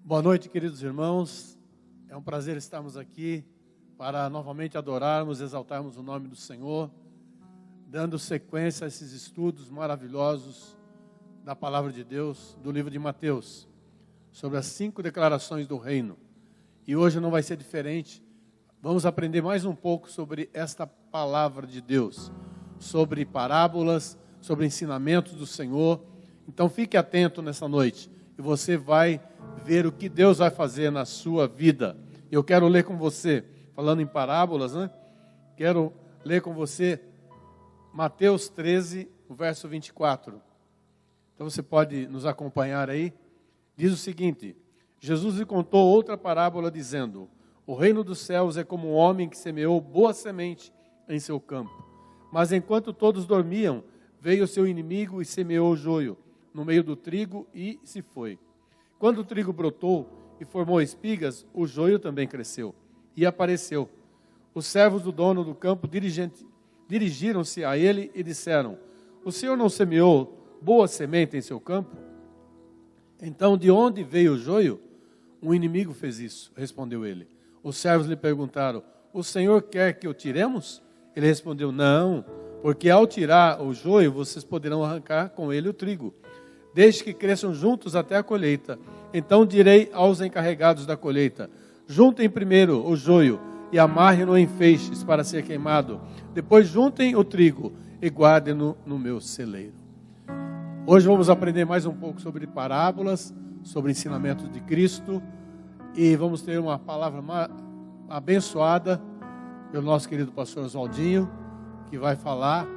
Boa noite, queridos irmãos. É um prazer estarmos aqui para novamente adorarmos, exaltarmos o nome do Senhor, dando sequência a esses estudos maravilhosos da Palavra de Deus, do livro de Mateus, sobre as 5 declarações do reino. E hoje não vai ser diferente. Vamos aprender mais um pouco sobre esta Palavra de Deus, sobre parábolas, sobre ensinamentos do Senhor. Então fique atento nessa noite e você vai ver o que Deus vai fazer na sua vida. Eu quero ler com você, falando em parábolas, né? Quero ler com você Mateus 13, o verso 24. Então você pode nos acompanhar aí. Diz o seguinte: Jesus lhe contou outra parábola dizendo: o reino dos céus é como um homem que semeou boa semente em seu campo. Mas enquanto todos dormiam, veio o seu inimigo e semeou o joio no meio do trigo e se foi. Quando o trigo brotou e formou espigas, o joio também cresceu e apareceu. Os servos do dono do campo dirigiram-se a ele e disseram: o senhor não semeou boa semente em seu campo? Então, de onde veio o joio? Um inimigo fez isso, respondeu ele. Os servos lhe perguntaram: o senhor quer que o tiremos? Ele respondeu: não, porque ao tirar o joio, vocês poderão arrancar com ele o trigo. Desde que cresçam juntos até a colheita. Então direi aos encarregados da colheita: juntem primeiro o joio e amarrem-no em feixes para ser queimado. Depois juntem o trigo e guardem-no no meu celeiro. Hoje vamos aprender mais um pouco sobre parábolas, sobre ensinamentos de Cristo. E vamos ter uma palavra abençoada pelo nosso querido pastor Oswaldinho, que vai falar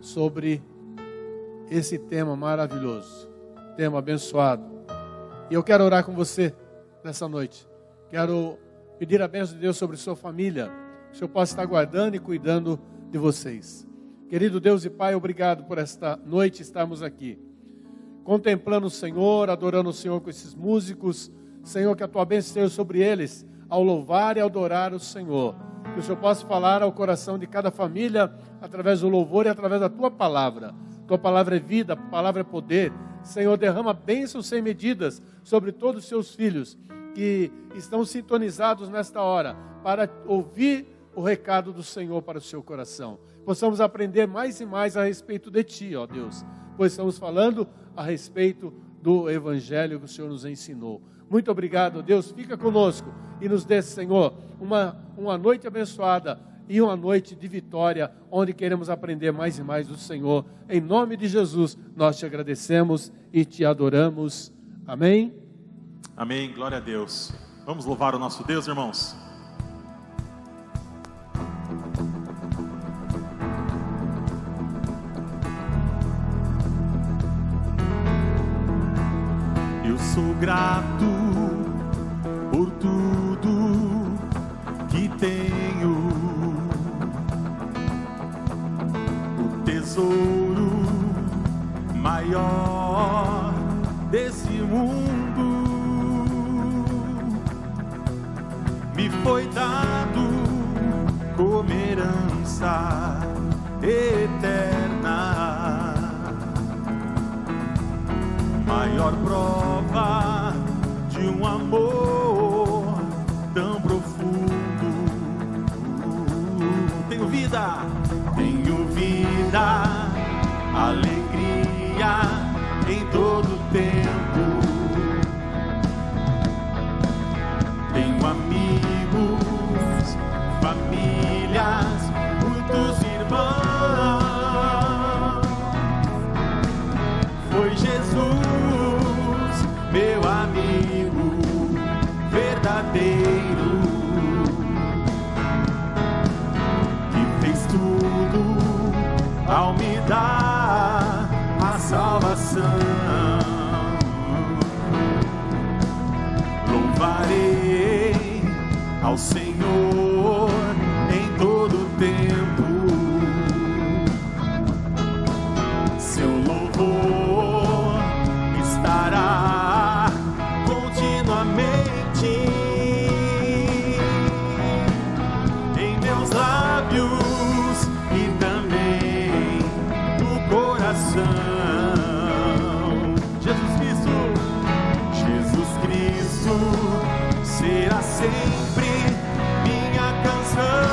sobre esse tema maravilhoso, tema abençoado. E eu quero orar com você nessa noite. Quero pedir a bênção de Deus sobre sua família, que o Senhor possa estar guardando e cuidando de vocês. Querido Deus e Pai, obrigado por esta noite estarmos aqui, contemplando o Senhor, adorando o Senhor com esses músicos. Senhor, que a tua bênção esteja sobre eles, ao louvar e adorar o Senhor. Que o Senhor possa falar ao coração de cada família, através do louvor e através da tua palavra. Tua palavra é vida, a palavra é poder. Senhor, derrama bênçãos sem medidas sobre todos os seus filhos que estão sintonizados nesta hora para ouvir o recado do Senhor para o seu coração. Possamos aprender mais e mais a respeito de Ti, ó Deus, pois estamos falando a respeito do Evangelho que o Senhor nos ensinou. Muito obrigado, Deus. Fica conosco e nos dê, Senhor, uma noite abençoada e uma noite de vitória, onde queremos aprender mais e mais do Senhor. Em nome de Jesus, nós te agradecemos e te adoramos. Amém? Amém, glória a Deus. Vamos louvar o nosso Deus, irmãos? Eu sou grato por tudo que tenho, o tesouro maior desse mundo me foi dado como herança eterna. Maior prova de um amor tão profundo. Tenho vida, alegria em todo tempo. Tenho amigos, famílias, muitos irmãos. Foi Jesus, meu amigo verdadeiro, que fez tudo ao me dar a salvação. Louvarei ao Senhor em todo tempo. Seu louvor estará continuamente em meus lábios e também no coração. Jesus Cristo, sempre minha canção.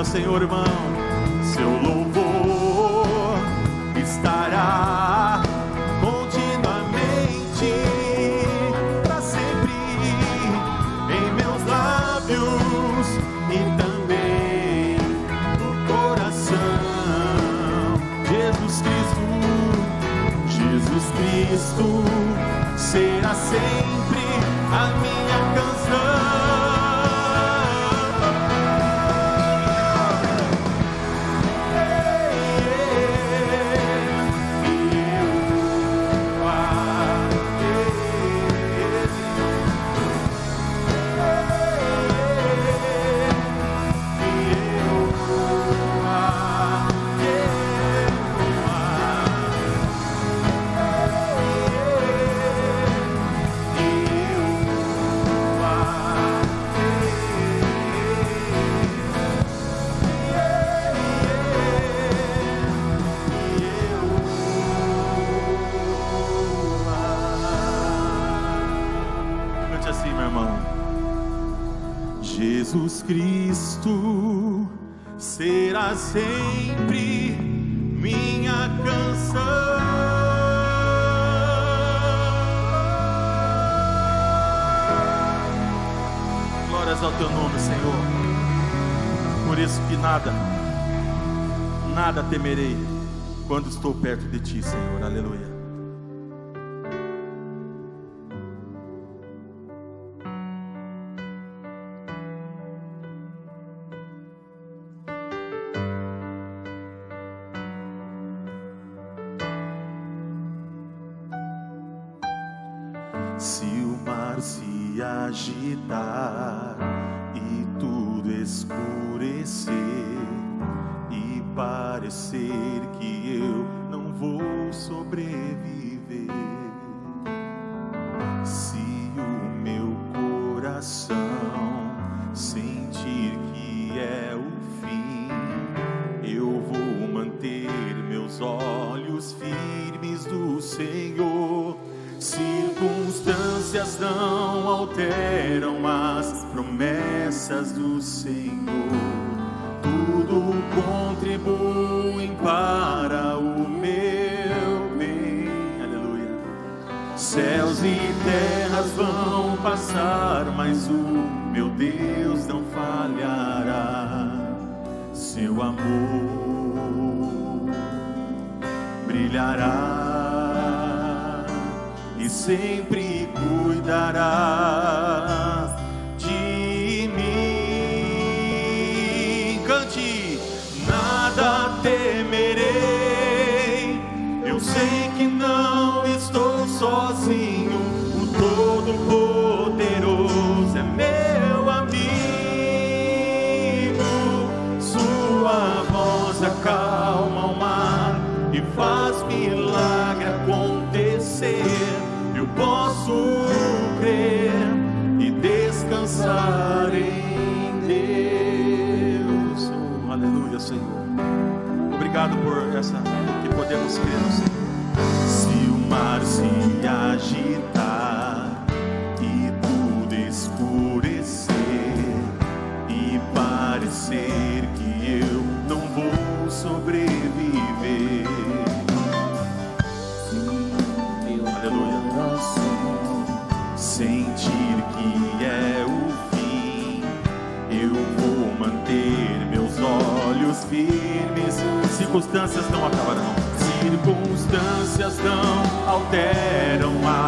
Senhor, irmão, seu louvor estará continuamente, para sempre, em meus lábios e também no coração. Jesus Cristo será sempre a minha canção. Jesus Cristo será sempre minha canção. Glórias ao teu nome, Senhor. Por isso que nada temerei quando estou perto de ti, Senhor. Aleluia. Se o mar se agitar e tudo escurecer e parecer que eu não vou sobreviver, se o meu coração sentir que é o fim, eu vou manter meus olhos firmes do Senhor. Circunstâncias não alteram as promessas do Senhor. Tudo contribui para o meu bem. Aleluia. Céus e terras vão passar, mas o meu Deus não falhará. Seu amor brilhará e sempre cuidará de mim. Cante: nada temerei, eu sei que não estou sozinho. O Todo-Poderoso é meu amigo, sua voz acalma o mar e faz milagre acontecer. Eu posso crer e descansar em Deus. Oh, aleluia, Senhor. Obrigado por essa que podemos crer no Senhor. Se o mar se agitar e tudo escurecer e parecer que eu não vou sobreviver, sentir que é o fim, eu vou manter meus olhos firmes. Circunstâncias não acabarão, circunstâncias não alteram a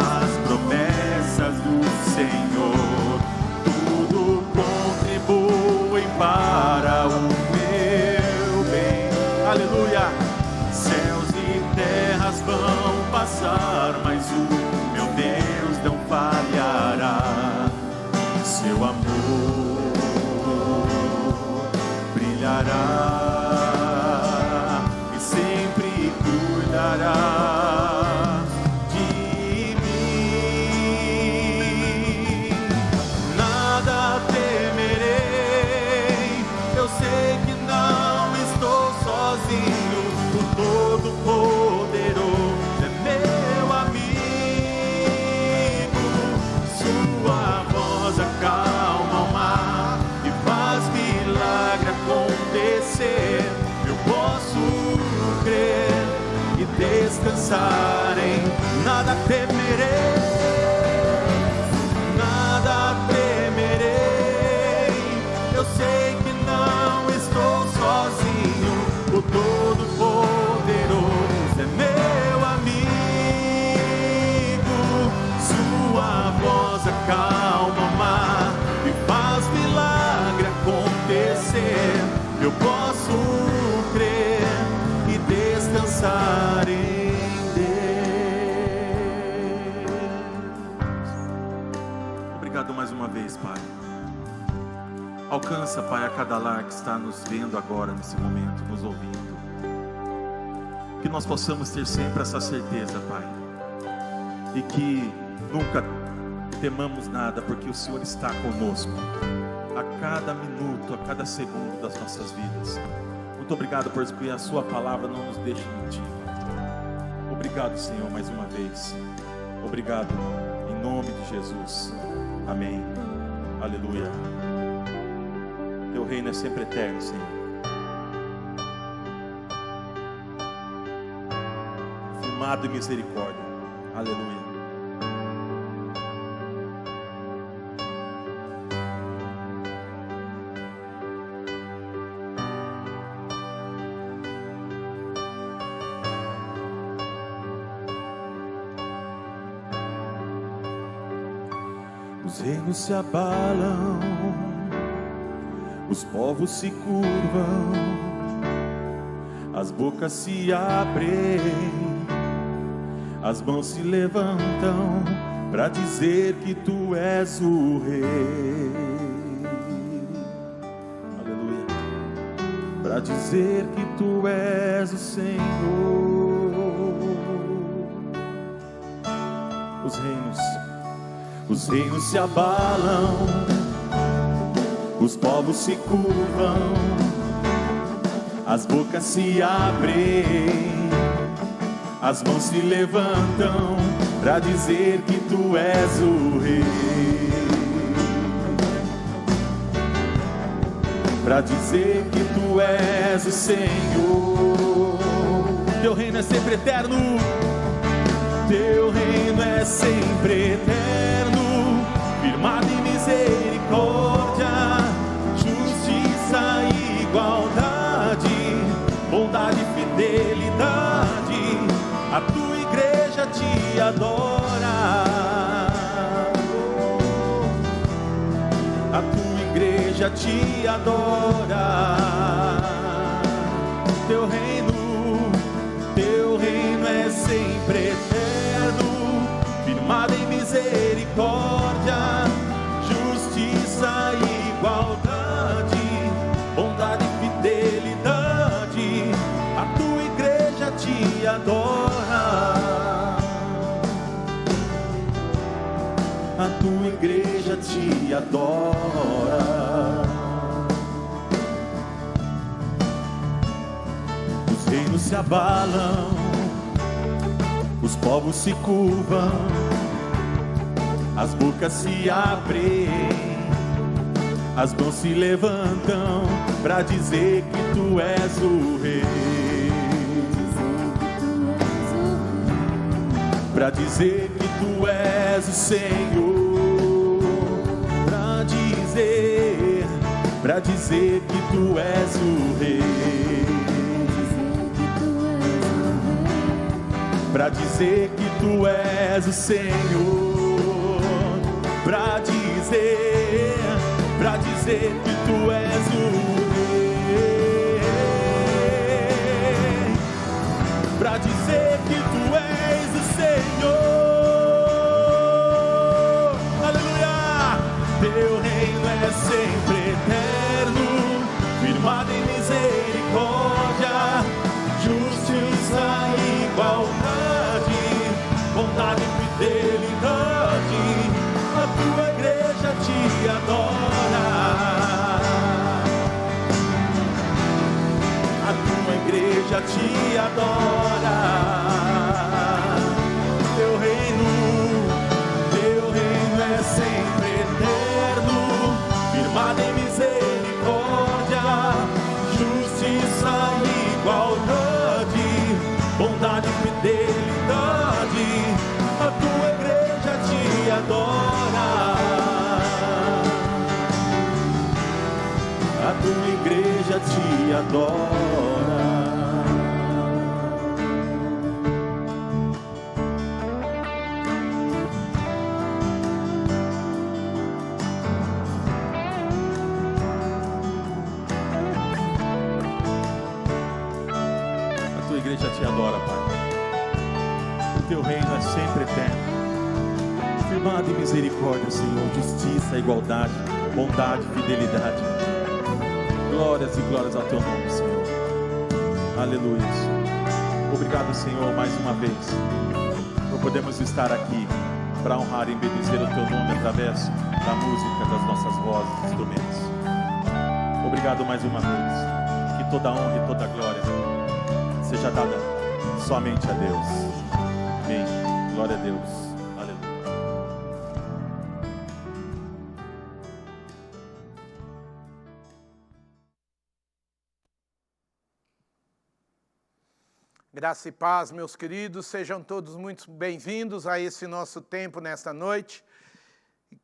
descansarem. Nada temerei, nada temerei. Eu sei que não estou sozinho. O Todo-Poderoso é meu amigo. Sua voz acalma o mar e faz milagre acontecer. Eu posso crer e descansar em Deus. Obrigado mais uma vez, Pai. Alcança, Pai, a cada lar que está nos vendo agora, nesse momento, nos ouvindo. Que nós possamos ter sempre essa certeza, Pai. E que nunca temamos nada, porque o Senhor está conosco. A cada minuto, a cada segundo das nossas vidas. Muito obrigado por que a sua palavra não nos deixe mentir. Obrigado, Senhor, mais uma vez. Obrigado, em nome de Jesus. Amém. Aleluia. Teu reino é sempre eterno, Senhor. Firmado em misericórdia. Aleluia. Os reinos se abalam, os povos se curvam, as bocas se abrem, as mãos se levantam para dizer que tu és o Rei. Aleluia. Para dizer que tu és o Senhor. Os reinos se abalam, os povos se curvam, as bocas se abrem, as mãos se levantam para dizer que tu és o Rei. Para dizer que tu és o Senhor. Teu reino é sempre eterno. Teu reino é sempre eterno, firmado em misericórdia, justiça e igualdade, bondade e fidelidade. A tua igreja te adora. A tua igreja te adora. Teu reino é sempre eterno, firmado em misericórdia, justiça e igualdade, bondade e fidelidade. A tua igreja te adora. A tua igreja te adora. Os reinos se abalam, os povos se curvam, as bocas se abrem, as mãos se levantam para dizer que tu és o Rei. Para dizer que tu és o Senhor. Para dizer que tu és o Rei. Para dizer que tu és o Senhor, para dizer que tu és o Rei, para dizer que tu és o Senhor. Aleluia! Teu reino é sempre eterno, firmado em misericórdia, justiça e igualdade, bondade e fidelidade. A tua igreja te adora. A tua igreja te adora. Teu reino é sempre eterno, firmado em misericórdia, justiça e igualdade, bondade e fidelidade. te adora. A tua igreja te adora, Pai. O teu reino é sempre eterno. Firmado em misericórdia, Senhor, justiça, igualdade, bondade, fidelidade. Glórias e glórias ao teu nome, Senhor. Aleluia. Obrigado, Senhor, mais uma vez, por podermos estar aqui para honrar e bendizer o teu nome através da música, das nossas vozes, instrumentos. Obrigado mais uma vez. Que toda honra e toda glória seja dada somente a Deus. Amém. Glória a Deus. Graça e paz, meus queridos, sejam todos muito bem-vindos a esse nosso tempo nesta noite.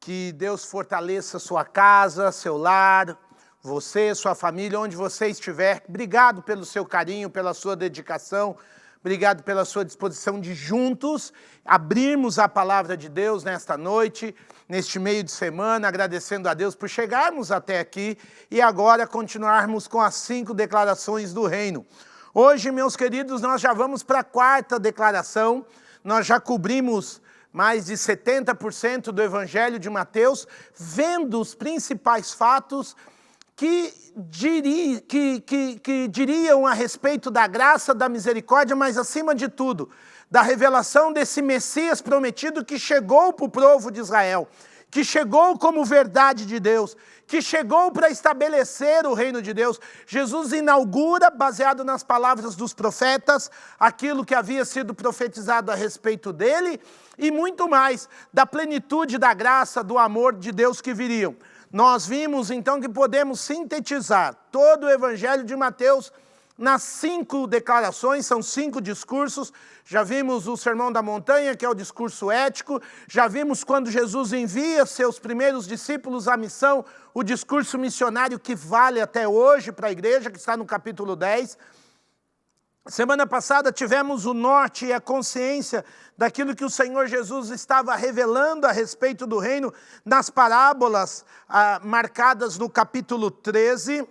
Que Deus fortaleça sua casa, seu lar, você, sua família, onde você estiver. Obrigado pelo seu carinho, pela sua dedicação, obrigado pela sua disposição de juntos abrirmos a palavra de Deus nesta noite, neste meio de semana, agradecendo a Deus por chegarmos até aqui e agora continuarmos com as 5 declarações do reino. Hoje, meus queridos, nós já vamos para a 4ª declaração. Nós já cobrimos mais de 70% do Evangelho de Mateus, vendo os principais fatos que diriam a respeito da graça, da misericórdia, mas acima de tudo, da revelação desse Messias prometido que chegou para o povo de Israel, que chegou como verdade de Deus, que chegou para estabelecer o reino de Deus. Jesus inaugura, baseado nas palavras dos profetas, aquilo que havia sido profetizado a respeito dele, e muito mais, da plenitude da graça, do amor de Deus que viriam. Nós vimos então que podemos sintetizar todo o Evangelho de Mateus nas 5 declarações, são 5 discursos. Já vimos o Sermão da Montanha, que é o discurso ético. Já vimos quando Jesus envia seus primeiros discípulos à missão, o discurso missionário que vale até hoje para a igreja, que está no capítulo 10. Semana passada tivemos o norte e a consciência daquilo que o Senhor Jesus estava revelando a respeito do reino nas parábolas marcadas no capítulo 13.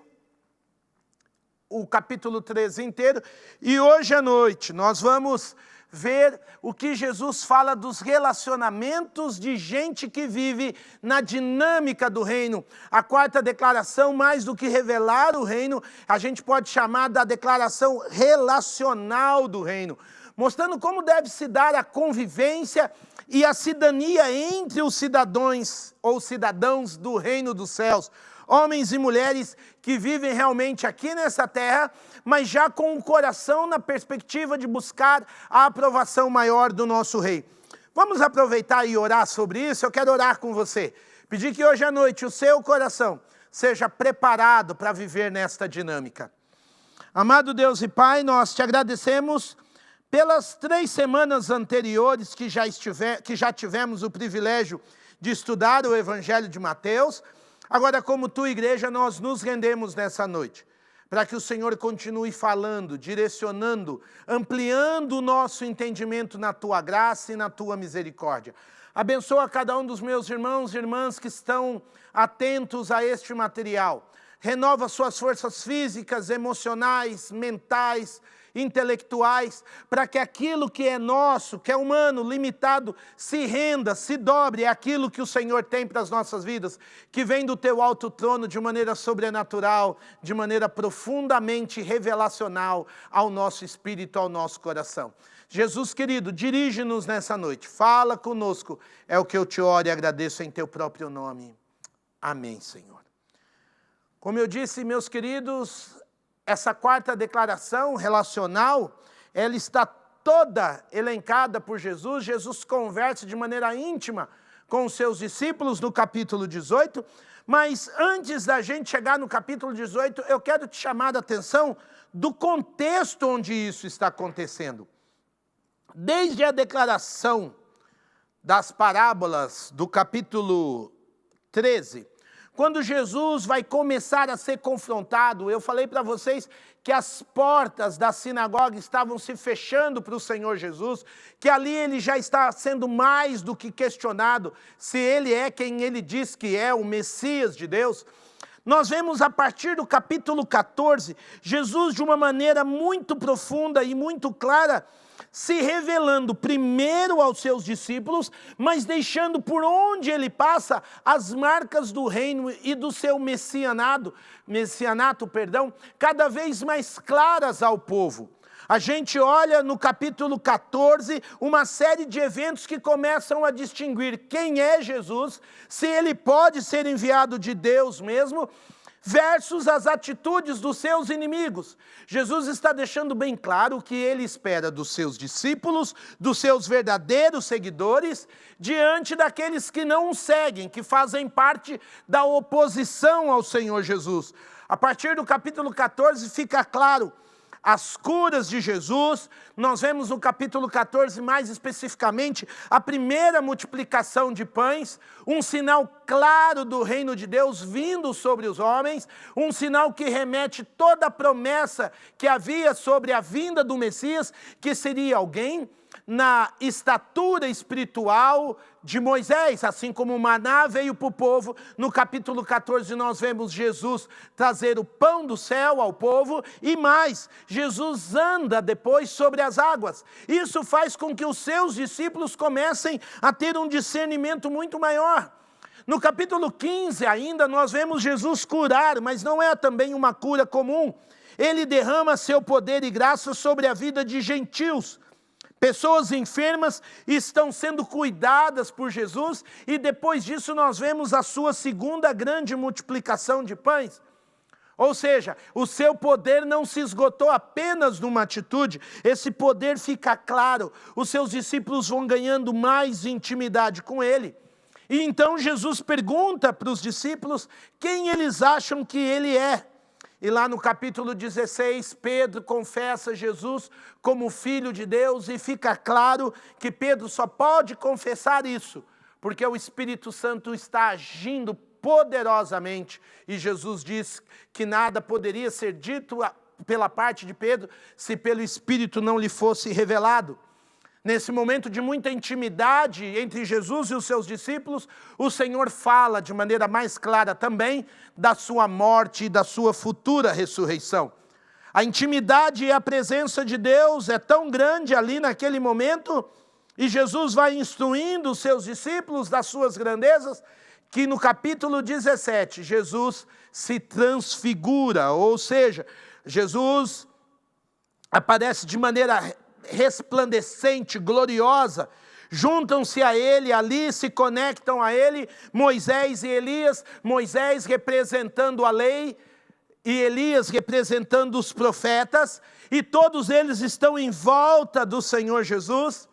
O capítulo 13 inteiro, e hoje à noite nós vamos ver o que Jesus fala dos relacionamentos de gente que vive na dinâmica do reino. A 4ª declaração, mais do que revelar o reino, a gente pode chamar da declaração relacional do reino, mostrando como deve se dar a convivência e a cidadania entre os cidadãos ou cidadãos do reino dos céus. Homens e mulheres que vivem realmente aqui nessa terra, mas já com o coração na perspectiva de buscar a aprovação maior do nosso Rei. Vamos aproveitar e orar sobre isso? Eu quero orar com você. Pedir que hoje à noite o seu coração seja preparado para viver nesta dinâmica. Amado Deus e Pai, nós te agradecemos pelas 3 semanas anteriores que já tivemos o privilégio de estudar o Evangelho de Mateus. Agora, como tua igreja, nós nos rendemos nessa noite, para que o Senhor continue falando, direcionando, ampliando o nosso entendimento na tua graça e na tua misericórdia. Abençoa cada um dos meus irmãos e irmãs que estão atentos a este material. Renova suas forças físicas, emocionais, mentais, intelectuais, para que aquilo que é nosso, que é humano, limitado, se renda, se dobre àquilo que o Senhor tem para as nossas vidas, que vem do teu alto trono de maneira sobrenatural, de maneira profundamente revelacional ao nosso espírito, ao nosso coração. Jesus querido, dirige-nos nessa noite, fala conosco, é o que eu te oro e agradeço em teu próprio nome. Amém, Senhor. Como eu disse, meus queridos, essa 4ª declaração relacional, ela está toda elencada por Jesus. Jesus conversa de maneira íntima com os seus discípulos no capítulo 18. Mas antes da gente chegar no capítulo 18, eu quero te chamar a atenção do contexto onde isso está acontecendo. Desde a declaração das parábolas do capítulo 13, quando Jesus vai começar a ser confrontado, eu falei para vocês que as portas da sinagoga estavam se fechando para o Senhor Jesus, que ali ele já está sendo mais do que questionado se ele é quem ele diz que é, o Messias de Deus. Nós vemos a partir do capítulo 14, Jesus de uma maneira muito profunda e muito clara, se revelando primeiro aos seus discípulos, mas deixando por onde ele passa as marcas do reino e do seu messianato, cada vez mais claras ao povo. A gente olha no capítulo 14 uma série de eventos que começam a distinguir quem é Jesus, se ele pode ser enviado de Deus mesmo, versus as atitudes dos seus inimigos. Jesus está deixando bem claro o que ele espera dos seus discípulos, dos seus verdadeiros seguidores, diante daqueles que não o seguem, que fazem parte da oposição ao Senhor Jesus. A partir do capítulo 14 fica claro as curas de Jesus. Nós vemos no capítulo 14, mais especificamente, a primeira multiplicação de pães, um sinal claro do reino de Deus vindo sobre os homens, um sinal que remete toda a promessa que havia sobre a vinda do Messias, que seria alguém na estatura espiritual de Moisés, assim como o maná veio para o povo. No capítulo 14 nós vemos Jesus trazer o pão do céu ao povo, e mais, Jesus anda depois sobre as águas. Isso faz com que os seus discípulos comecem a ter um discernimento muito maior. No capítulo 15 ainda nós vemos Jesus curar, mas não é também uma cura comum. Ele derrama seu poder e graça sobre a vida de gentios. Pessoas enfermas estão sendo cuidadas por Jesus, e depois disso nós vemos a sua segunda grande multiplicação de pães. Ou seja, o seu poder não se esgotou apenas numa atitude, esse poder fica claro, os seus discípulos vão ganhando mais intimidade com ele. E então Jesus pergunta para os discípulos quem eles acham que ele é. E lá no capítulo 16, Pedro confessa Jesus como Filho de Deus, e fica claro que Pedro só pode confessar isso porque o Espírito Santo está agindo poderosamente, e Jesus diz que nada poderia ser dito pela parte de Pedro se pelo Espírito não lhe fosse revelado. Nesse momento de muita intimidade entre Jesus e os seus discípulos, o Senhor fala de maneira mais clara também da sua morte e da sua futura ressurreição. A intimidade e a presença de Deus é tão grande ali naquele momento, e Jesus vai instruindo os seus discípulos das suas grandezas, que no capítulo 17, Jesus se transfigura, ou seja, Jesus aparece de maneira resplandecente, gloriosa. Juntam-se a ele, ali se conectam a ele, Moisés e Elias, Moisés representando a lei e Elias representando os profetas, e todos eles estão em volta do Senhor Jesus.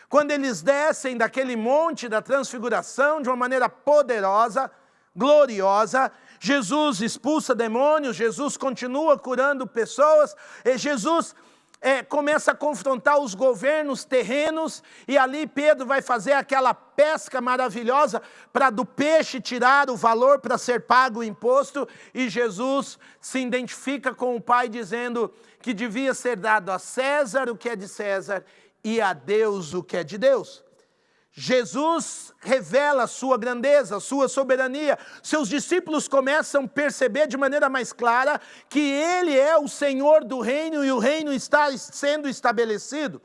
Quando eles descem daquele monte da transfiguração de uma maneira poderosa, gloriosa, Jesus expulsa demônios, Jesus continua curando pessoas, e Jesus começa a confrontar os governos terrenos, e ali Pedro vai fazer aquela pesca maravilhosa para do peixe tirar o valor para ser pago o imposto, e Jesus se identifica com o Pai dizendo que devia ser dado a César o que é de César e a Deus o que é de Deus. Jesus revela a sua grandeza, a sua soberania. Seus discípulos começam a perceber de maneira mais clara que ele é o Senhor do reino e o reino está sendo estabelecido.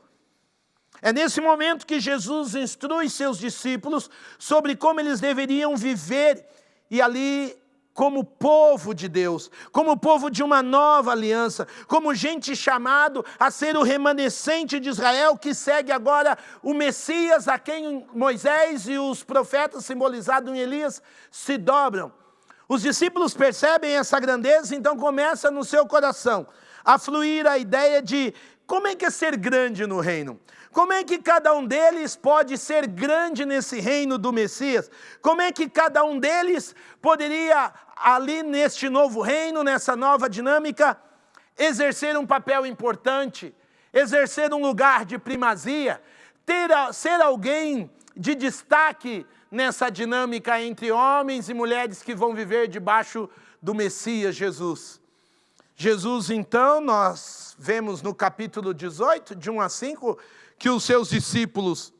É nesse momento que Jesus instrui seus discípulos sobre como eles deveriam viver, e ali como povo de Deus, como povo de uma nova aliança, como gente chamado a ser o remanescente de Israel, que segue agora o Messias, a quem Moisés e os profetas, simbolizados em Elias, se dobram. Os discípulos percebem essa grandeza, então começa no seu coração a fluir a ideia de como é que é ser grande no reino. Como é que cada um deles pode ser grande nesse reino do Messias? Como é que cada um deles poderia, ali neste novo reino, nessa nova dinâmica, exercer um papel importante, exercer um lugar de primazia, ser alguém de destaque nessa dinâmica entre homens e mulheres que vão viver debaixo do Messias Jesus. Jesus, então, nós vemos no capítulo 18, de 1 a 5, que os seus discípulos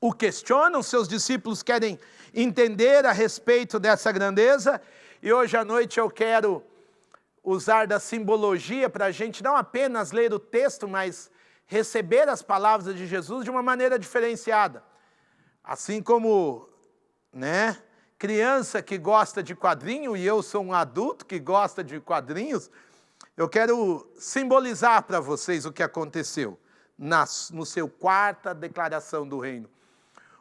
o questionam, seus discípulos querem entender a respeito dessa grandeza, e hoje à noite eu quero usar da simbologia para a gente não apenas ler o texto, mas receber as palavras de Jesus de uma maneira diferenciada. Assim como, criança que gosta de quadrinho, e eu sou um adulto que gosta de quadrinhos, eu quero simbolizar para vocês o que aconteceu no seu quarta declaração do reino.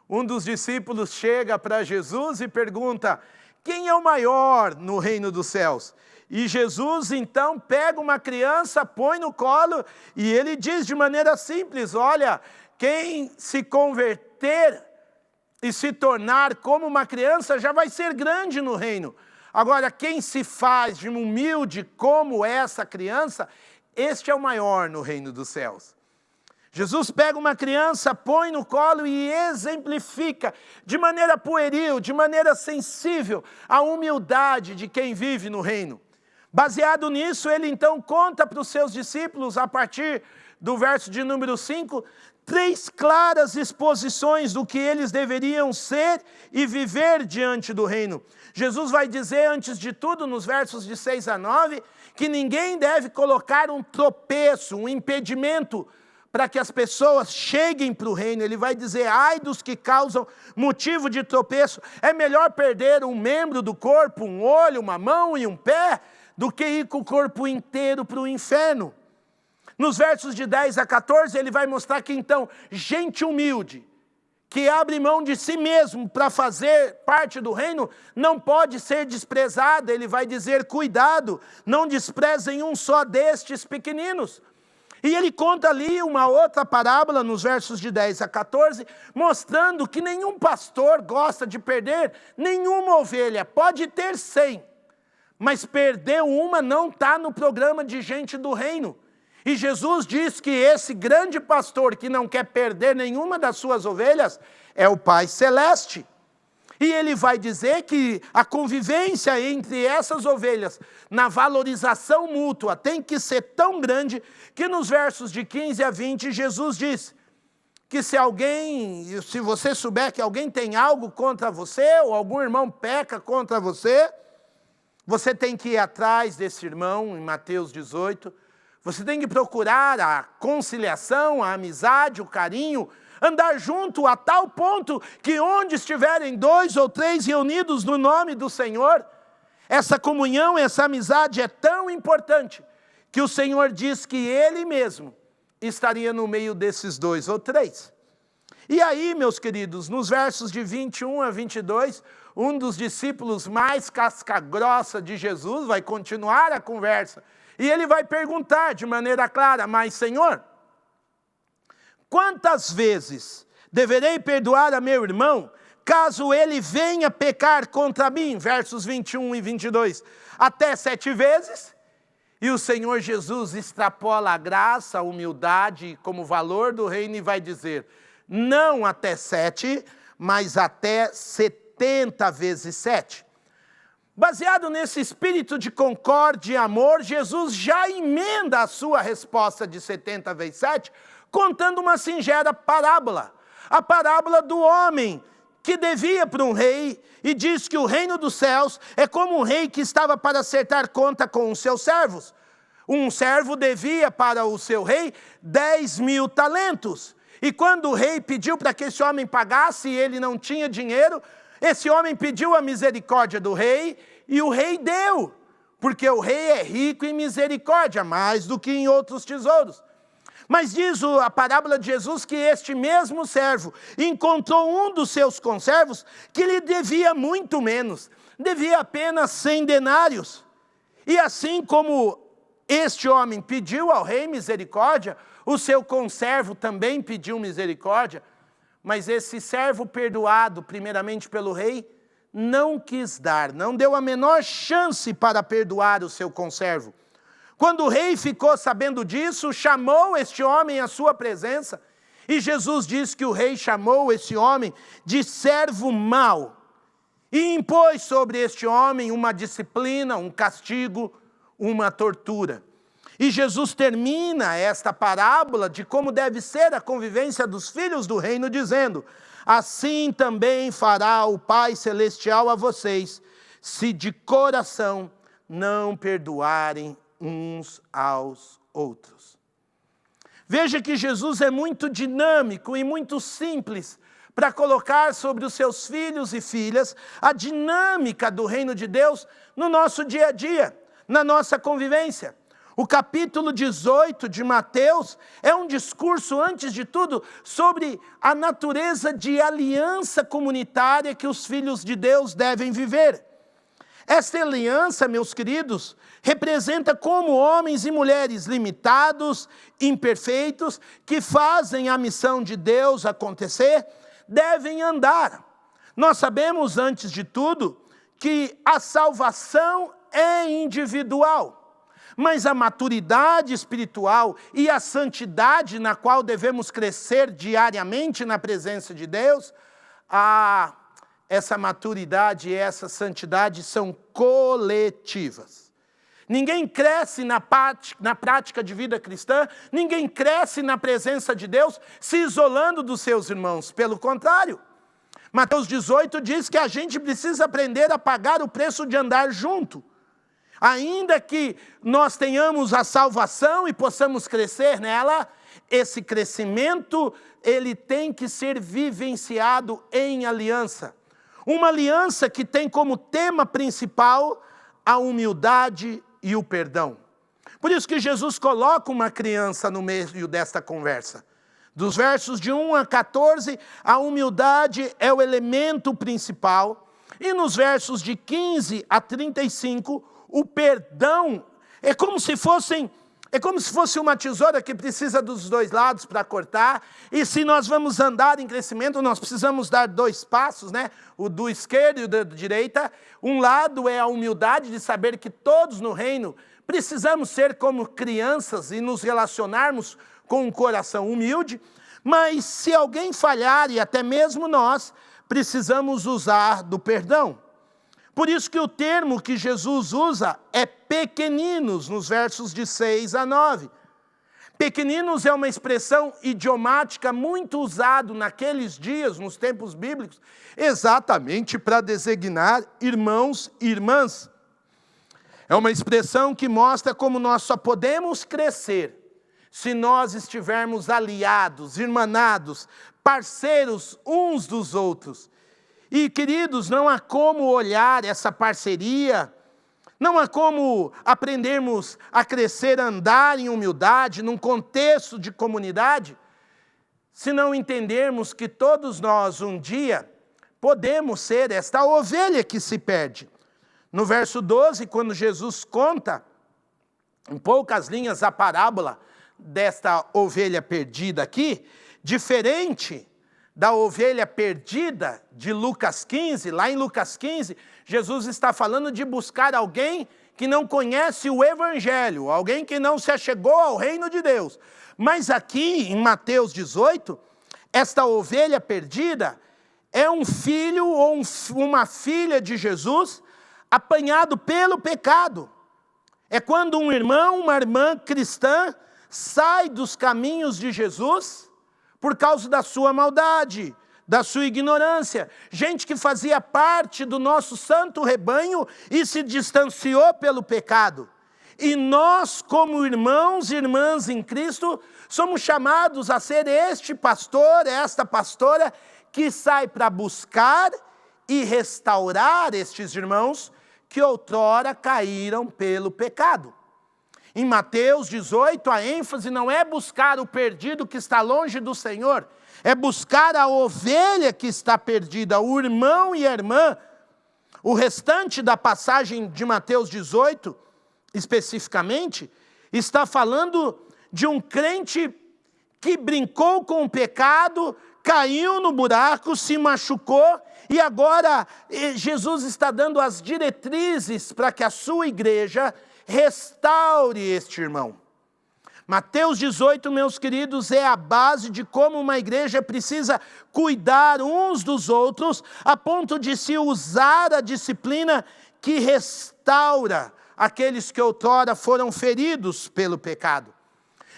Um dos discípulos chega para Jesus e pergunta: quem é o maior no reino dos céus? E Jesus então pega uma criança, põe no colo e ele diz de maneira simples: olha, quem se converter e se tornar como uma criança já vai ser grande no reino. Agora, quem se faz de humilde como essa criança, este é o maior no reino dos céus. Jesus pega uma criança, põe no colo e exemplifica de maneira pueril, de maneira sensível, a humildade de quem vive no reino. Baseado nisso, ele então conta para os seus discípulos, a partir do verso de número 5, 3 claras exposições do que eles deveriam ser e viver diante do reino. Jesus vai dizer, antes de tudo, nos versos de 6 a 9, que ninguém deve colocar um tropeço, um impedimento para que as pessoas cheguem para o reino. Ele vai dizer: ai dos que causam motivo de tropeço, é melhor perder um membro do corpo, um olho, uma mão e um pé, do que ir com o corpo inteiro para o inferno. Nos versos de 10 a 14, ele vai mostrar que então, gente humilde, que abre mão de si mesmo para fazer parte do reino, não pode ser desprezada. Ele vai dizer: cuidado, não desprezem um só destes pequeninos. E ele conta ali uma outra parábola, nos versos de 10 a 14, mostrando que nenhum pastor gosta de perder nenhuma ovelha. Pode ter 100, mas perder uma não está no programa de gente do reino. E Jesus diz que esse grande pastor que não quer perder nenhuma das suas ovelhas é o Pai Celeste. E ele vai dizer que a convivência entre essas ovelhas, na valorização mútua, tem que ser tão grande que nos versos de 15 a 20, Jesus diz que se você souber que alguém tem algo contra você, ou algum irmão peca contra você, você tem que ir atrás desse irmão, em Mateus 18, você tem que procurar a conciliação, a amizade, o carinho, andar junto a tal ponto que onde estiverem 2 ou 3 reunidos no nome do Senhor, essa comunhão, essa amizade é tão importante que o Senhor diz que Ele mesmo estaria no meio desses 2 ou 3. E aí, meus queridos, nos versos de 21 a 22, um dos discípulos mais casca-grossa de Jesus vai continuar a conversa. E ele vai perguntar de maneira clara: mas Senhor, quantas vezes deverei perdoar a meu irmão, caso ele venha pecar contra mim? Versos 21 e 22. Até 7 vezes? E o Senhor Jesus extrapola a graça, a humildade como valor do reino e vai dizer: não até 7, mas até 70 vezes 7. Baseado nesse espírito de concórdia e amor, Jesus já emenda a sua resposta de 70 vezes 7, contando uma singela parábola. A parábola do homem que devia para um rei, e diz que o reino dos céus é como um rei que estava para acertar conta com os seus servos. Um servo devia para o seu rei 10.000 talentos. E quando o rei pediu para que esse homem pagasse e ele não tinha dinheiro, esse homem pediu a misericórdia do rei e o rei deu, porque o rei é rico em misericórdia, mais do que em outros tesouros. Mas diz a parábola de Jesus que este mesmo servo encontrou um dos seus conservos que lhe devia muito menos, devia apenas 100 denários. E assim como este homem pediu ao rei misericórdia, o seu conservo também pediu misericórdia, mas esse servo perdoado primeiramente pelo rei, não quis dar, não deu a menor chance para perdoar o seu conservo. Quando o rei ficou sabendo disso, chamou este homem à sua presença E Jesus diz que o rei chamou esse homem de servo mau e impôs sobre este homem uma disciplina, um castigo, uma tortura. E Jesus termina esta parábola de como deve ser a convivência dos filhos do reino, dizendo: assim também fará o Pai Celestial a vocês, se de coração não perdoarem uns aos outros. Veja que Jesus é muito dinâmico e muito simples para colocar sobre os seus filhos e filhas a dinâmica do reino de Deus no nosso dia a dia, na nossa convivência. O capítulo 18 de Mateus é um discurso, antes de tudo, sobre a natureza de aliança comunitária que os filhos de Deus devem viver. Esta aliança, meus queridos, representa como homens e mulheres limitados, imperfeitos, que fazem a missão de Deus acontecer, devem andar. Nós sabemos, antes de tudo, que a salvação é individual, mas a maturidade espiritual e a santidade na qual devemos crescer diariamente na presença de Deus, essa maturidade e essa santidade são coletivas. Ninguém cresce na prática de vida cristã, ninguém cresce na presença de Deus se isolando dos seus irmãos. Pelo contrário, Mateus 18 diz que a gente precisa aprender a pagar o preço de andar junto. Ainda que nós tenhamos a salvação e possamos crescer nela, esse crescimento, ele tem que ser vivenciado em aliança. Uma aliança que tem como tema principal a humildade e o perdão. Por isso que Jesus coloca uma criança no meio desta conversa. Dos versos de 1 a 14, a humildade é o elemento principal. E nos versos de 15 a 35, o perdão é como se fosse uma tesoura que precisa dos dois lados para cortar. E se nós vamos andar em crescimento, nós precisamos dar 2 passos, né? O do esquerdo e o da direita. Um lado é a humildade de saber que todos no reino precisamos ser como crianças e nos relacionarmos com um coração humilde. Mas se alguém falhar, e até mesmo nós, precisamos usar do perdão. Por isso que o termo que Jesus usa é pequeninos, nos versos de 6 a 9. Pequeninos é uma expressão idiomática muito usada naqueles dias, nos tempos bíblicos, exatamente para designar irmãos e irmãs. É uma expressão que mostra como nós só podemos crescer se nós estivermos aliados, irmanados, parceiros uns dos outros. E, queridos, não há como olhar essa parceria, não há como aprendermos a crescer, a andar em humildade, num contexto de comunidade, se não entendermos que todos nós, um dia, podemos ser esta ovelha que se perde. No verso 12, quando Jesus conta, em poucas linhas, a parábola desta ovelha perdida aqui, diferente da ovelha perdida de Lucas 15, lá em Lucas 15, Jesus está falando de buscar alguém que não conhece o Evangelho, alguém que não se achegou ao reino de Deus. Mas aqui, em Mateus 18, esta ovelha perdida é um filho ou uma filha de Jesus apanhado pelo pecado. É quando um irmão, uma irmã cristã sai dos caminhos de Jesus por causa da sua maldade, da sua ignorância. Gente que fazia parte do nosso santo rebanho e se distanciou pelo pecado. E nós, como irmãos e irmãs em Cristo, somos chamados a ser este pastor, esta pastora, que sai para buscar e restaurar estes irmãos que outrora caíram pelo pecado. Em Mateus 18, a ênfase não é buscar o perdido que está longe do Senhor, é buscar a ovelha que está perdida, o irmão e a irmã. O restante da passagem de Mateus 18, especificamente, está falando de um crente que brincou com o pecado, caiu no buraco, se machucou, e agora Jesus está dando as diretrizes para que a sua igreja restaure este irmão. Mateus 18, meus queridos, é a base de como uma igreja precisa cuidar uns dos outros, a ponto de se usar a disciplina que restaura aqueles que outrora foram feridos pelo pecado.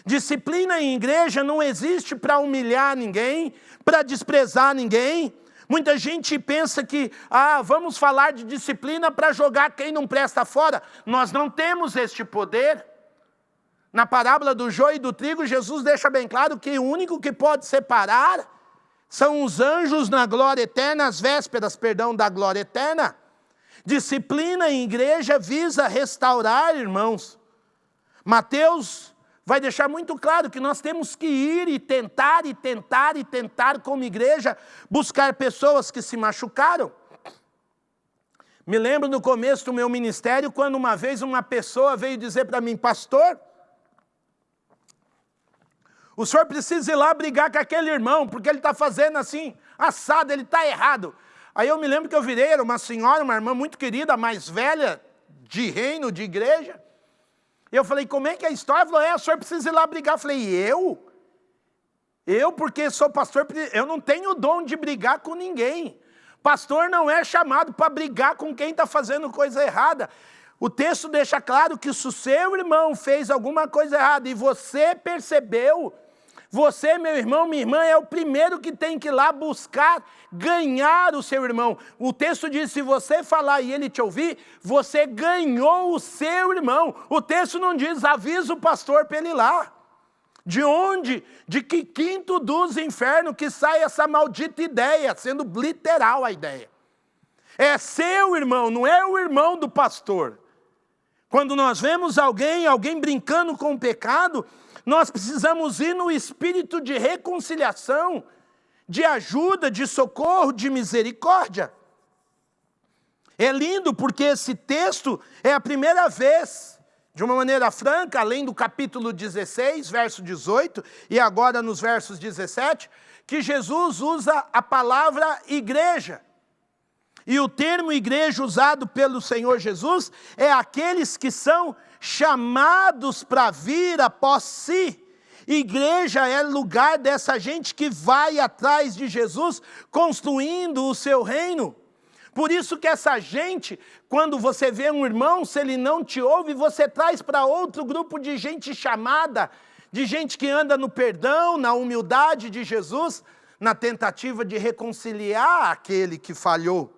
Disciplina em igreja não existe para humilhar ninguém, para desprezar ninguém. Muita gente pensa que, vamos falar de disciplina para jogar quem não presta fora. Nós não temos este poder. Na parábola do joio e do trigo, Jesus deixa bem claro que o único que pode separar são os anjos na glória eterna, as vésperas, da glória eterna. Disciplina em igreja visa restaurar, irmãos. Mateus vai deixar muito claro que nós temos que ir e tentar, como igreja, buscar pessoas que se machucaram. Me lembro no começo do meu ministério, quando uma vez uma pessoa veio dizer para mim: pastor, o senhor precisa ir lá brigar com aquele irmão, porque ele está fazendo assim, assado, ele está errado. Aí eu me lembro que eu virei, era uma senhora, uma irmã muito querida, mais velha, de reino, de igreja. E eu falei: como é que é a história? Ela falou: o senhor precisa ir lá brigar. Eu falei: eu? Eu, porque sou pastor, eu não tenho o dom de brigar com ninguém. Pastor não é chamado para brigar com quem está fazendo coisa errada. O texto deixa claro que se o seu irmão fez alguma coisa errada e você percebeu, você, meu irmão, minha irmã, é o primeiro que tem que ir lá buscar ganhar o seu irmão. O texto diz: se você falar e ele te ouvir, você ganhou o seu irmão. O texto não diz: avisa o pastor para ele ir lá. De onde? De que quinto dos infernos que sai essa maldita ideia, sendo literal a ideia. É seu irmão, não é o irmão do pastor. Quando nós vemos alguém brincando com o pecado, nós precisamos ir no espírito de reconciliação, de ajuda, de socorro, de misericórdia. É lindo porque esse texto é a primeira vez, de uma maneira franca, além do capítulo 16, verso 18, e agora nos versos 17, que Jesus usa a palavra igreja. E o termo igreja usado pelo Senhor Jesus é aqueles que são chamados para vir após si. Igreja é lugar dessa gente que vai atrás de Jesus, construindo o seu reino. Por isso que essa gente, quando você vê um irmão, se ele não te ouve, você traz para outro grupo de gente chamada, de gente que anda no perdão, na humildade de Jesus, na tentativa de reconciliar aquele que falhou.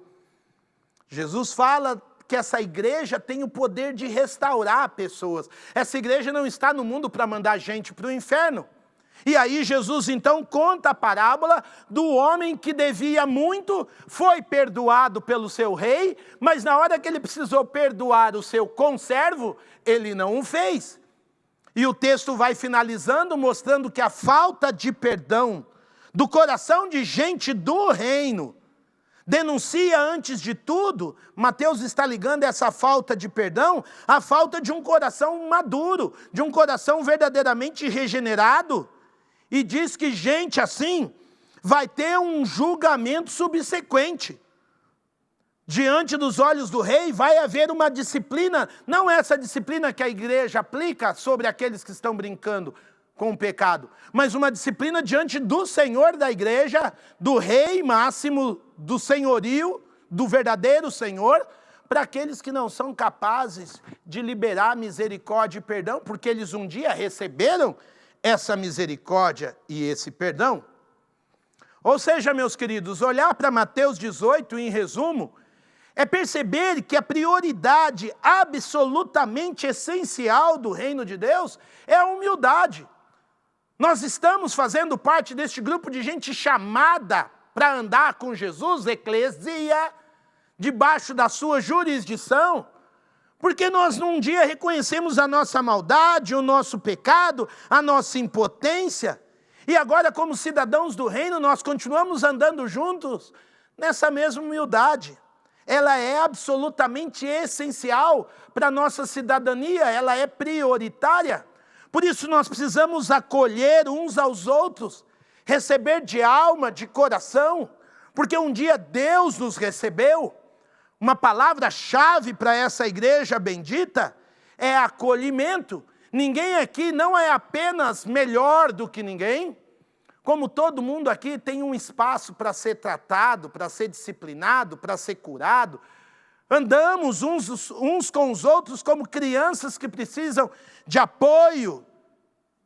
Jesus fala que essa igreja tem o poder de restaurar pessoas. Essa igreja não está no mundo para mandar gente para o inferno. E aí Jesus então conta a parábola do homem que devia muito, foi perdoado pelo seu rei, mas na hora que ele precisou perdoar o seu conservo, ele não o fez. E o texto vai finalizando mostrando que a falta de perdão do coração de gente do reino denuncia, antes de tudo, Mateus está ligando essa falta de perdão à falta de um coração maduro, de um coração verdadeiramente regenerado, e diz que gente assim vai ter um julgamento subsequente. Diante dos olhos do rei vai haver uma disciplina, não essa disciplina que a igreja aplica sobre aqueles que estão brincando com o pecado, mas uma disciplina diante do Senhor da igreja, do rei máximo, do senhorio, do verdadeiro Senhor, para aqueles que não são capazes de liberar misericórdia e perdão, porque eles um dia receberam essa misericórdia e esse perdão. Ou seja, meus queridos, olhar para Mateus 18, em resumo, é perceber que a prioridade absolutamente essencial do reino de Deus é a humildade. Nós estamos fazendo parte deste grupo de gente chamada para andar com Jesus, eclesia, debaixo da sua jurisdição, porque nós num dia reconhecemos a nossa maldade, o nosso pecado, a nossa impotência, e agora como cidadãos do reino nós continuamos andando juntos nessa mesma humildade. Ela é absolutamente essencial para a nossa cidadania, ela é prioritária. Por isso nós precisamos acolher uns aos outros, receber de alma, de coração, porque um dia Deus nos recebeu. Uma palavra-chave para essa igreja bendita é acolhimento. Ninguém aqui não é apenas melhor do que ninguém, como todo mundo aqui tem um espaço para ser tratado, para ser disciplinado, para ser curado. Andamos uns com os outros como crianças que precisam de apoio,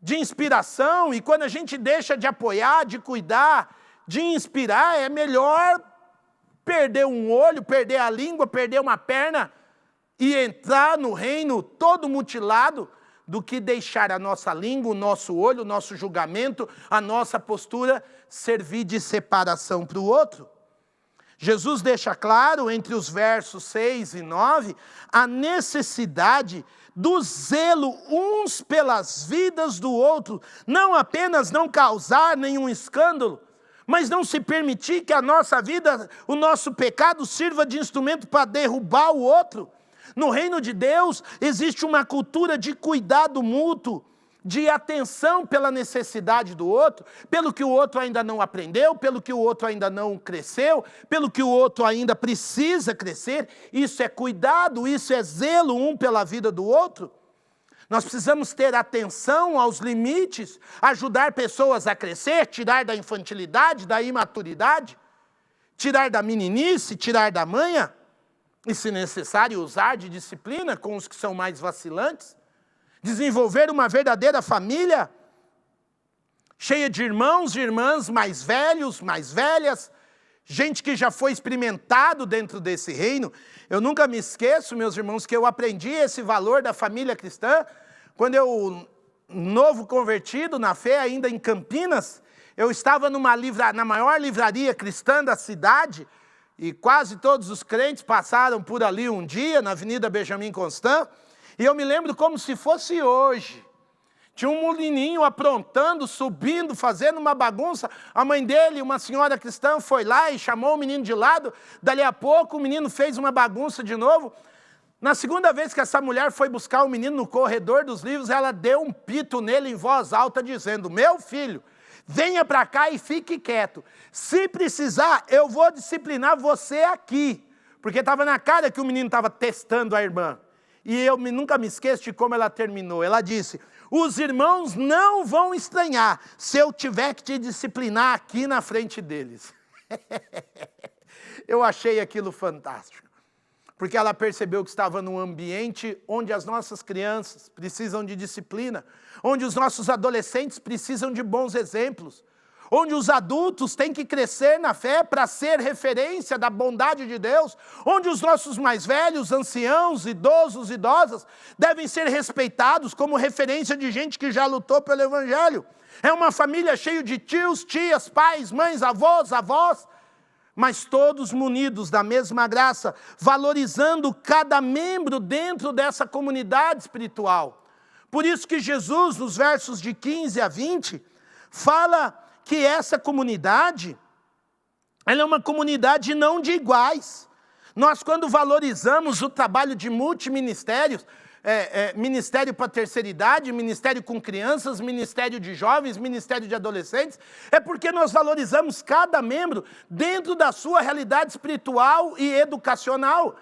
de inspiração, e quando a gente deixa de apoiar, de cuidar, de inspirar, é melhor perder um olho, perder a língua, perder uma perna e entrar no reino todo mutilado, do que deixar a nossa língua, o nosso olho, o nosso julgamento, a nossa postura servir de separação para o outro. Jesus deixa claro, entre os versos 6 e 9, a necessidade do zelo uns pelas vidas do outro, não apenas não causar nenhum escândalo, mas não se permitir que a nossa vida, o nosso pecado sirva de instrumento para derrubar o outro. No reino de Deus existe uma cultura de cuidado mútuo, de atenção pela necessidade do outro, pelo que o outro ainda não aprendeu, pelo que o outro ainda não cresceu, pelo que o outro ainda precisa crescer. Isso é cuidado, isso é zelo um pela vida do outro. Nós precisamos ter atenção aos limites, ajudar pessoas a crescer, tirar da infantilidade, da imaturidade, tirar da meninice, tirar da manha, e, se necessário, usar de disciplina com os que são mais vacilantes, desenvolver uma verdadeira família, cheia de irmãos e irmãs mais velhos, mais velhas, gente que já foi experimentado dentro desse reino. Eu nunca me esqueço, meus irmãos, que eu aprendi esse valor da família cristã, quando eu, novo convertido na fé, ainda em Campinas, eu estava na maior livraria cristã da cidade, e quase todos os crentes passaram por ali um dia, na Avenida Benjamin Constant, e eu me lembro como se fosse hoje. Tinha um menininho aprontando, subindo, fazendo uma bagunça. A mãe dele, uma senhora cristã, foi lá e chamou o menino de lado. Dali a pouco o menino fez uma bagunça de novo. Na segunda vez que essa mulher foi buscar o menino no corredor dos livros, ela deu um pito nele em voz alta, dizendo: meu filho, venha para cá e fique quieto. Se precisar, eu vou disciplinar você aqui. Porque estava na cara que o menino estava testando a irmã. E eu nunca me esqueço de como ela terminou. Ela disse: os irmãos não vão estranhar se eu tiver que te disciplinar aqui na frente deles. Eu achei aquilo fantástico. Porque ela percebeu que estava num ambiente onde as nossas crianças precisam de disciplina, onde os nossos adolescentes precisam de bons exemplos, onde os adultos têm que crescer na fé para ser referência da bondade de Deus, onde os nossos mais velhos, anciãos, idosos, idosas, devem ser respeitados como referência de gente que já lutou pelo Evangelho. É uma família cheia de tios, tias, pais, mães, avós, mas todos munidos da mesma graça, valorizando cada membro dentro dessa comunidade espiritual. Por isso que Jesus, nos versos de 15 a 20, fala que essa comunidade, ela é uma comunidade não de iguais. Nós, quando valorizamos o trabalho de multiministérios, ministério para a terceira idade, ministério com crianças, ministério de jovens, ministério de adolescentes, é porque nós valorizamos cada membro dentro da sua realidade espiritual e educacional.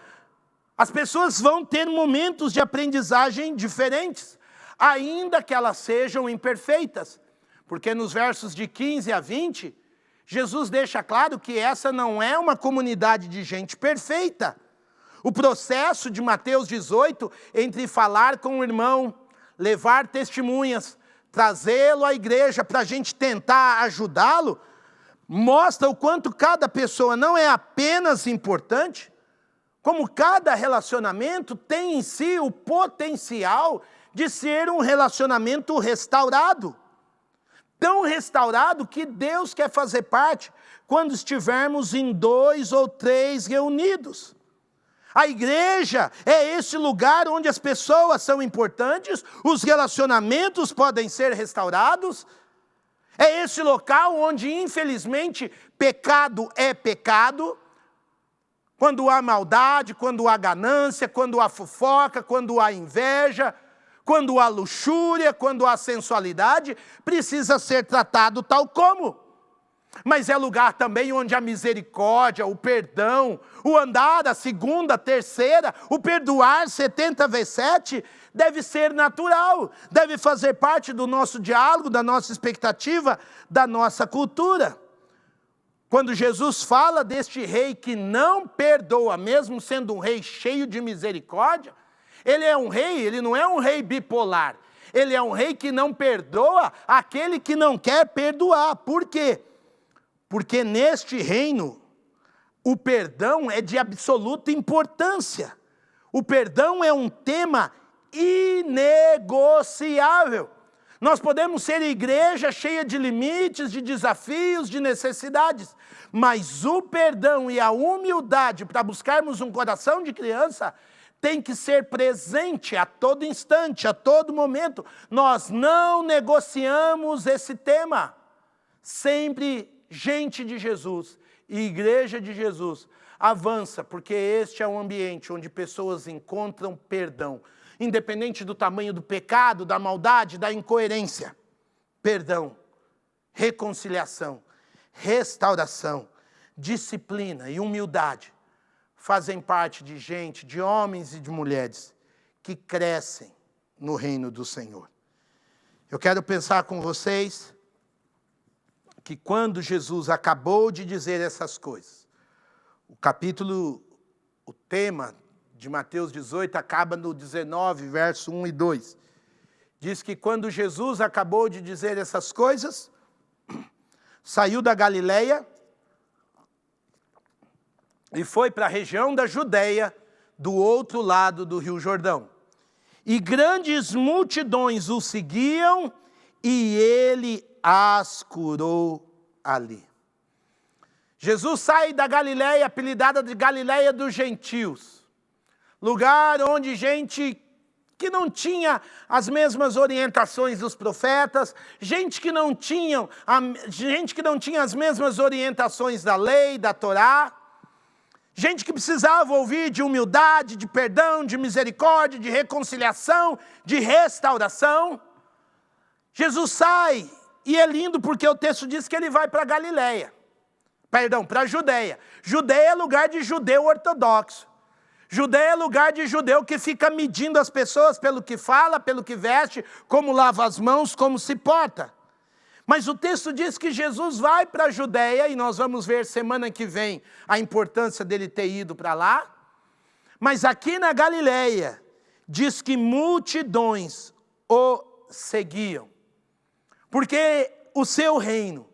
As pessoas vão ter momentos de aprendizagem diferentes, ainda que elas sejam imperfeitas, porque nos versos de 15 a 20, Jesus deixa claro que essa não é uma comunidade de gente perfeita. O processo de Mateus 18, entre falar com o irmão, levar testemunhas, trazê-lo à igreja para a gente tentar ajudá-lo, mostra o quanto cada pessoa não é apenas importante, como cada relacionamento tem em si o potencial de ser um relacionamento restaurado. Tão restaurado que Deus quer fazer parte quando estivermos em 2 ou 3 reunidos. A igreja é esse lugar onde as pessoas são importantes, os relacionamentos podem ser restaurados. É esse local onde, infelizmente, pecado é pecado. Quando há maldade, quando há ganância, quando há fofoca, quando há inveja, quando há luxúria, quando há sensualidade, precisa ser tratado tal como. Mas é lugar também onde a misericórdia, o perdão, o andar a segunda, a terceira, o perdoar 70 vezes 7, deve ser natural, deve fazer parte do nosso diálogo, da nossa expectativa, da nossa cultura. Quando Jesus fala deste rei que não perdoa, mesmo sendo um rei cheio de misericórdia, ele é um rei, ele não é um rei bipolar, ele é um rei que não perdoa aquele que não quer perdoar. Por quê? Porque neste reino, o perdão é de absoluta importância. O perdão é um tema inegociável. Nós podemos ser igreja cheia de limites, de desafios, de necessidades, mas o perdão e a humildade para buscarmos um coração de criança tem que ser presente a todo instante, a todo momento. Nós não negociamos esse tema. Sempre gente de Jesus e igreja de Jesus avança, porque este é um ambiente onde pessoas encontram perdão, independente do tamanho do pecado, da maldade, da incoerência. Perdão, reconciliação, restauração, disciplina e humildade fazem parte de gente, de homens e de mulheres que crescem no reino do Senhor. Eu quero pensar com vocês que quando Jesus acabou de dizer essas coisas, o tema de Mateus 18 acaba no 19, verso 1 e 2. Diz que quando Jesus acabou de dizer essas coisas, saiu da Galileia e foi para a região da Judeia, do outro lado do Rio Jordão. E grandes multidões o seguiam e ele as curou ali. Jesus sai da Galileia, apelidada de Galileia dos Gentios, lugar onde gente que não tinha as mesmas orientações dos profetas, gente que não tinha as mesmas orientações da lei, da Torá, gente que precisava ouvir de humildade, de perdão, de misericórdia, de reconciliação, de restauração. Jesus sai. E é lindo porque o texto diz que ele vai para Galileia. Para a Judeia. Judeia é lugar de judeu ortodoxo. Judeia é lugar de judeu que fica medindo as pessoas pelo que fala, pelo que veste, como lava as mãos, como se porta. Mas o texto diz que Jesus vai para a Judeia, e nós vamos ver semana que vem a importância dele ter ido para lá. Mas aqui na Galileia, diz que multidões o seguiam. Porque o seu reino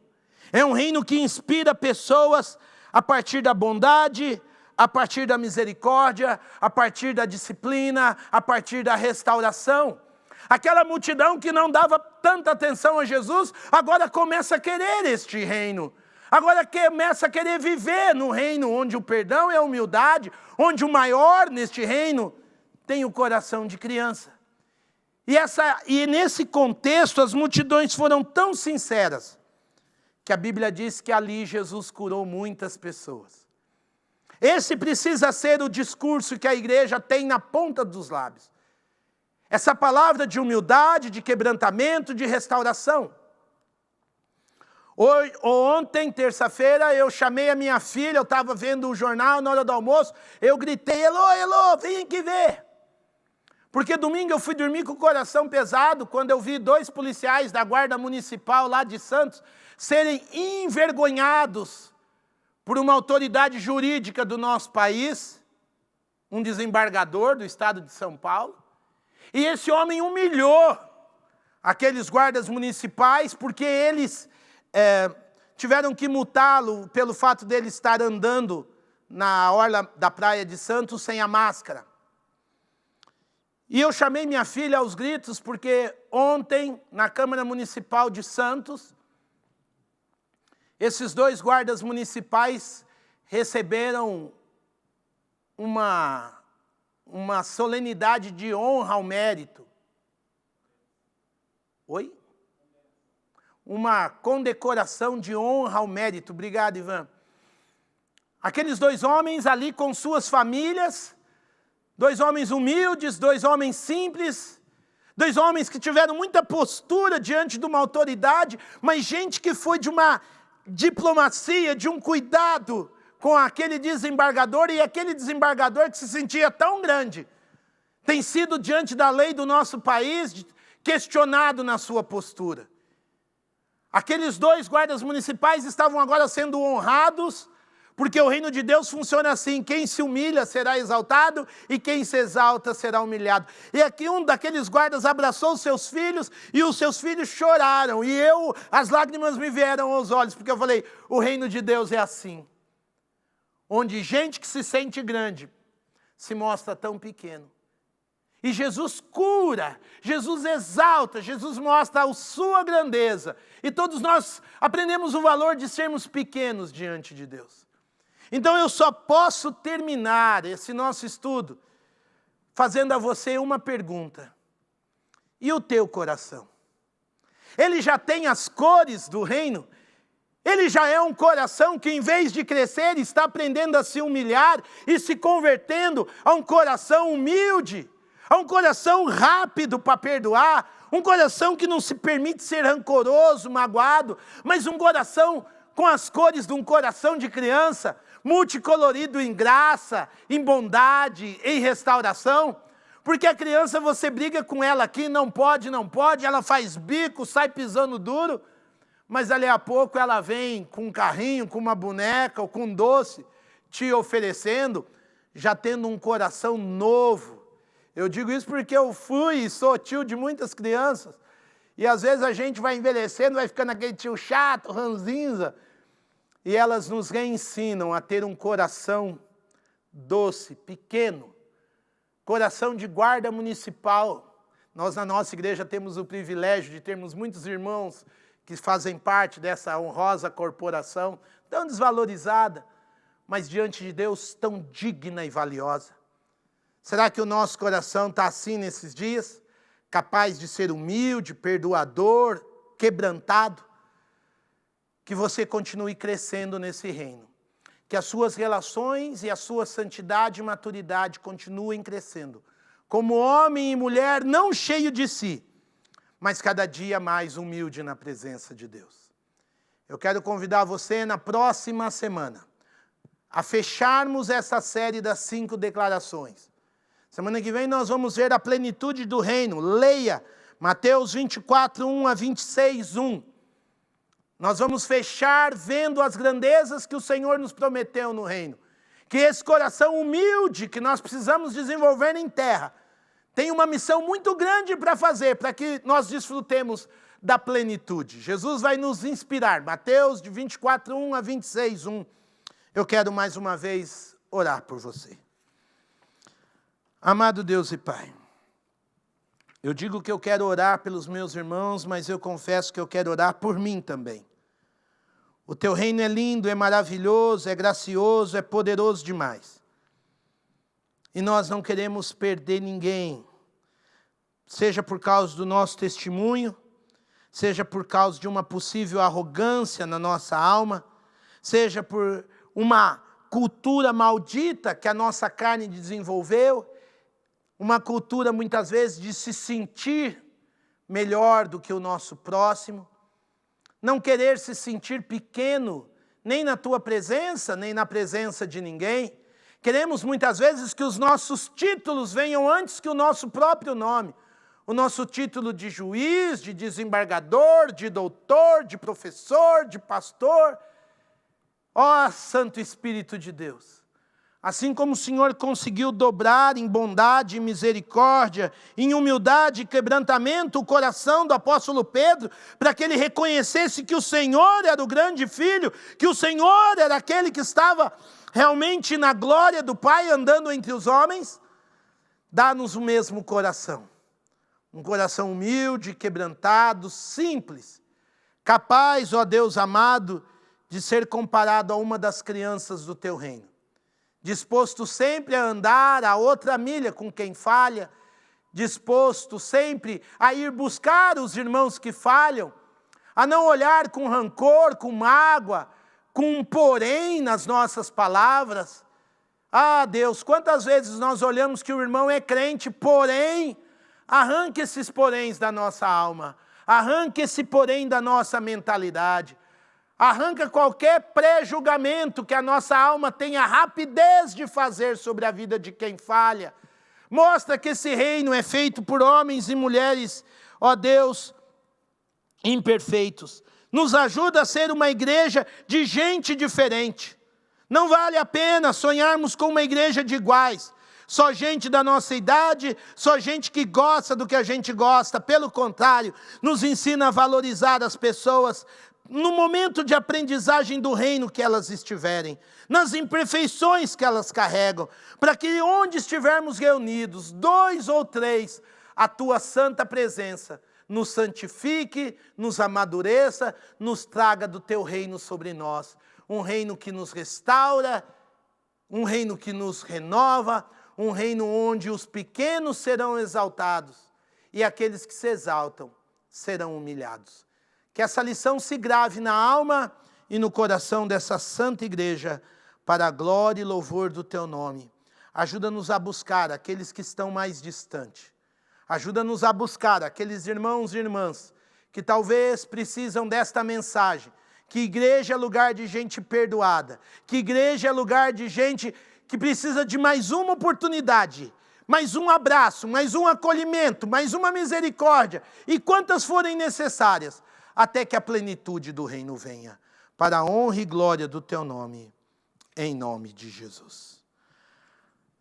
é um reino que inspira pessoas a partir da bondade, a partir da misericórdia, a partir da disciplina, a partir da restauração. Aquela multidão que não dava tanta atenção a Jesus, agora começa a querer este reino. Agora começa a querer viver no reino onde o perdão e a humildade, onde o maior neste reino tem o coração de criança. E nesse contexto, as multidões foram tão sinceras, que a Bíblia diz que ali Jesus curou muitas pessoas. Esse precisa ser o discurso que a igreja tem na ponta dos lábios. Essa palavra de humildade, de quebrantamento, de restauração. Ontem, terça-feira, eu chamei a minha filha, eu estava vendo o jornal na hora do almoço, eu gritei, Elô, Elô, vem aqui ver. Porque domingo eu fui dormir com o coração pesado quando eu vi 2 policiais da Guarda Municipal lá de Santos serem envergonhados por uma autoridade jurídica do nosso país, um desembargador do estado de São Paulo. E esse homem humilhou aqueles guardas municipais porque eles tiveram que multá-lo pelo fato dele estar andando na orla da praia de Santos sem a máscara. E eu chamei minha filha aos gritos, porque ontem, na Câmara Municipal de Santos, esses 2 guardas municipais receberam uma solenidade de honra ao mérito. Oi? Uma condecoração de honra ao mérito. Obrigado, Ivan. Aqueles 2 homens ali com suas famílias, 2 homens humildes, 2 homens simples, 2 homens que tiveram muita postura diante de uma autoridade, mas gente que foi de uma diplomacia, de um cuidado com aquele desembargador, e aquele desembargador que se sentia tão grande, tem sido diante da lei do nosso país questionado na sua postura. Aqueles 2 guardas municipais estavam agora sendo honrados, porque o reino de Deus funciona assim: quem se humilha será exaltado e quem se exalta será humilhado. E aqui um daqueles guardas abraçou os seus filhos e os seus filhos choraram. E as lágrimas me vieram aos olhos, porque eu falei, o reino de Deus é assim. Onde gente que se sente grande se mostra tão pequeno. E Jesus cura, Jesus exalta, Jesus mostra a sua grandeza. E todos nós aprendemos o valor de sermos pequenos diante de Deus. Então eu só posso terminar esse nosso estudo fazendo a você uma pergunta. E o teu coração? Ele já tem as cores do reino? Ele já é um coração que, em vez de crescer, está aprendendo a se humilhar e se convertendo a um coração humilde, a um coração rápido para perdoar, um coração que não se permite ser rancoroso, magoado, mas um coração com as cores de um coração de criança, multicolorido em graça, em bondade, em restauração. Porque a criança, você briga com ela aqui, não pode, ela faz bico, sai pisando duro, mas ali a pouco ela vem com um carrinho, com uma boneca ou com um doce, te oferecendo, já tendo um coração novo. Eu digo isso porque eu fui e sou tio de muitas crianças, e às vezes a gente vai envelhecendo, vai ficando aquele tio chato, ranzinza, e elas nos reensinam a ter um coração doce, pequeno, coração de guarda municipal. Nós na nossa igreja temos o privilégio de termos muitos irmãos que fazem parte dessa honrosa corporação, tão desvalorizada, mas diante de Deus tão digna e valiosa. Será que o nosso coração está assim nesses dias? Capaz de ser humilde, perdoador, quebrantado? Que você continue crescendo nesse reino. Que as suas relações e a sua santidade e maturidade continuem crescendo. Como homem e mulher não cheio de si, mas cada dia mais humilde na presença de Deus. Eu quero convidar você na próxima semana a fecharmos essa série das 5 declarações. Semana que vem nós vamos ver a plenitude do reino. Leia Mateus 24, 1 a 26, 1. Nós vamos fechar vendo as grandezas que o Senhor nos prometeu no reino. Que esse coração humilde que nós precisamos desenvolver em terra tem uma missão muito grande para fazer, para que nós desfrutemos da plenitude. Jesus vai nos inspirar. Mateus de 24, 1 a 26, 1. Eu quero mais uma vez orar por você. Amado Deus e Pai, eu digo que eu quero orar pelos meus irmãos, mas eu confesso que eu quero orar por mim também. O teu reino é lindo, é maravilhoso, é gracioso, é poderoso demais. E nós não queremos perder ninguém, seja por causa do nosso testemunho, seja por causa de uma possível arrogância na nossa alma, seja por uma cultura maldita que a nossa carne desenvolveu, uma cultura muitas vezes de se sentir melhor do que o nosso próximo, não querer se sentir pequeno, nem na tua presença, nem na presença de ninguém. Queremos muitas vezes que os nossos títulos venham antes que o nosso próprio nome. O nosso título de juiz, de desembargador, de doutor, de professor, de pastor. Ó Santo Espírito de Deus, assim como o Senhor conseguiu dobrar em bondade e misericórdia, em humildade e quebrantamento o coração do apóstolo Pedro, para que ele reconhecesse que o Senhor era o grande filho, que o Senhor era aquele que estava realmente na glória do Pai, andando entre os homens, dá-nos o mesmo coração. Um coração humilde, quebrantado, simples, capaz, ó Deus amado, de ser comparado a uma das crianças do teu reino. Disposto sempre a andar a outra milha com quem falha, disposto sempre a ir buscar os irmãos que falham, a não olhar com rancor, com mágoa, com um porém nas nossas palavras. Ah, Deus, quantas vezes nós olhamos que o irmão é crente, porém, arranque esses poréns da nossa alma, arranque esse porém da nossa mentalidade, Arranca qualquer pré-julgamento que a nossa alma tenha rapidez de fazer sobre a vida de quem falha. Mostra que esse reino é feito por homens e mulheres, ó Deus, imperfeitos. Nos ajuda a ser uma igreja de gente diferente. Não vale a pena sonharmos com uma igreja de iguais. Só gente da nossa idade, só gente que gosta do que a gente gosta. Pelo contrário, nos ensina a valorizar as pessoas no momento de aprendizagem do reino que elas estiverem, nas imperfeições que elas carregam, para que onde estivermos reunidos, 2 ou 3, a tua santa presença nos santifique, nos amadureça, nos traga do teu reino sobre nós. Um reino que nos restaura, um reino que nos renova, um reino onde os pequenos serão exaltados e aqueles que se exaltam serão humilhados. Que essa lição se grave na alma e no coração dessa santa igreja, para a glória e louvor do teu nome. Ajuda-nos a buscar aqueles que estão mais distantes. Ajuda-nos a buscar aqueles irmãos e irmãs que talvez precisam desta mensagem. Que igreja é lugar de gente perdoada. Que igreja é lugar de gente que precisa de mais uma oportunidade, mais um abraço, mais um acolhimento, mais uma misericórdia. E quantas forem necessárias, até que a plenitude do reino venha, para a honra e glória do teu nome, em nome de Jesus.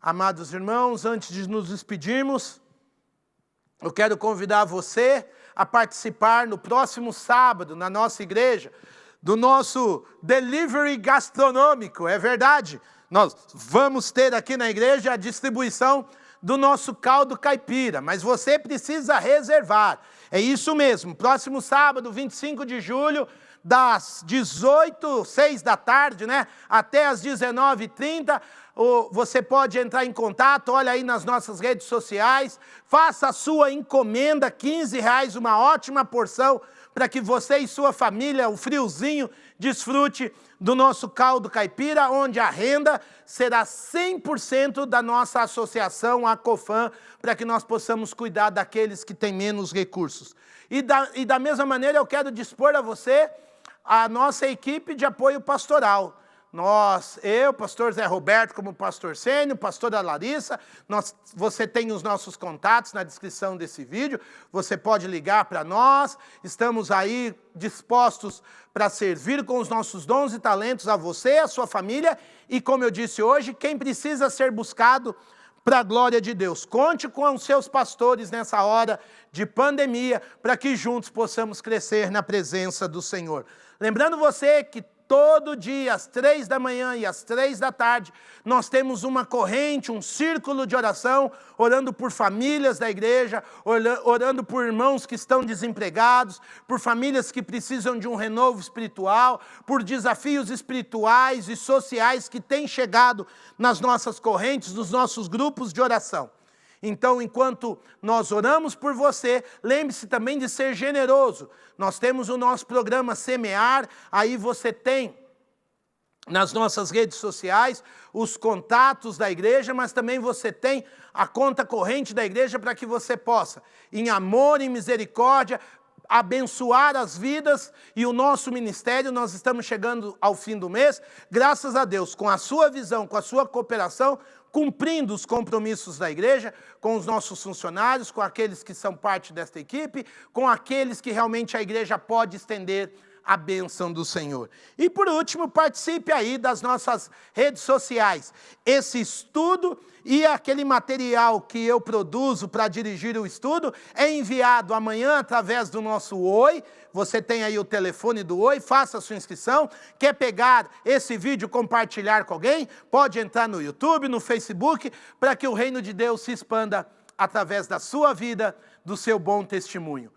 Amados irmãos, antes de nos despedirmos, eu quero convidar você a participar no próximo sábado, na nossa igreja, do nosso delivery gastronômico. É verdade, nós vamos ter aqui na igreja a distribuição do nosso caldo caipira, mas você precisa reservar. É isso mesmo, próximo sábado, 25 de julho, das 6 da tarde, né, até as 19h30, você pode entrar em contato, olha aí nas nossas redes sociais, faça a sua encomenda, R$15, uma ótima porção, para que você e sua família, o friozinho, desfrute do nosso caldo caipira, onde a renda será 100% da nossa associação, a COFAM, para que nós possamos cuidar daqueles que têm menos recursos. E da mesma maneira eu quero dispor a você a nossa equipe de apoio pastoral. Eu, pastor Zé Roberto, como pastor sênior, pastora Larissa, você tem os nossos contatos na descrição desse vídeo, você pode ligar para nós, estamos aí dispostos para servir com os nossos dons e talentos a você, a sua família, e como eu disse hoje, quem precisa ser buscado para a glória de Deus. Conte com os seus pastores nessa hora de pandemia, para que juntos possamos crescer na presença do Senhor. Lembrando você que todo dia, às 3 da manhã e às 3 da tarde, nós temos uma corrente, um círculo de oração, orando por famílias da igreja, orando por irmãos que estão desempregados, por famílias que precisam de um renovo espiritual, por desafios espirituais e sociais que têm chegado nas nossas correntes, nos nossos grupos de oração. Então, enquanto nós oramos por você, lembre-se também de ser generoso. Nós temos o nosso programa Semear, aí você tem nas nossas redes sociais os contatos da igreja, mas também você tem a conta corrente da igreja para que você possa, em amor e misericórdia, abençoar as vidas e o nosso ministério. Nós estamos chegando ao fim do mês, graças a Deus, com a sua visão, com a sua cooperação, cumprindo os compromissos da igreja, com os nossos funcionários, com aqueles que são parte desta equipe, com aqueles que realmente a igreja pode estender a bênção do Senhor. E por último, participe aí das nossas redes sociais. Esse estudo e aquele material que eu produzo para dirigir o estudo é enviado amanhã através do nosso Oi. Você tem aí o telefone do Oi, faça a sua inscrição. Quer pegar esse vídeo e compartilhar com alguém? Pode entrar no YouTube, no Facebook, para que o reino de Deus se expanda através da sua vida, do seu bom testemunho.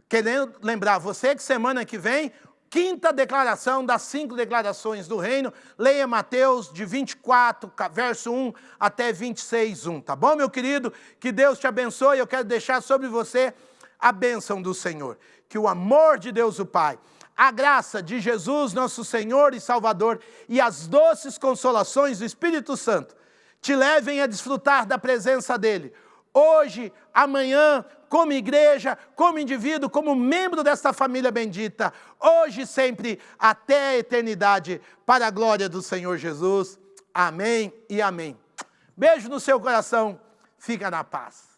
Querendo lembrar você que semana que vem, quinta declaração das 5 declarações do reino, leia Mateus de 24, verso 1 até 26, 1. Tá bom, meu querido? Que Deus te abençoe. Eu quero deixar sobre você a bênção do Senhor. Que o amor de Deus o Pai, a graça de Jesus, nosso Senhor e Salvador, e as doces consolações do Espírito Santo te levem a desfrutar da presença dEle, hoje, amanhã, como igreja, como indivíduo, como membro desta família bendita, hoje e sempre, até a eternidade, para a glória do Senhor Jesus. Amém e amém. Beijo no seu coração, fica na paz.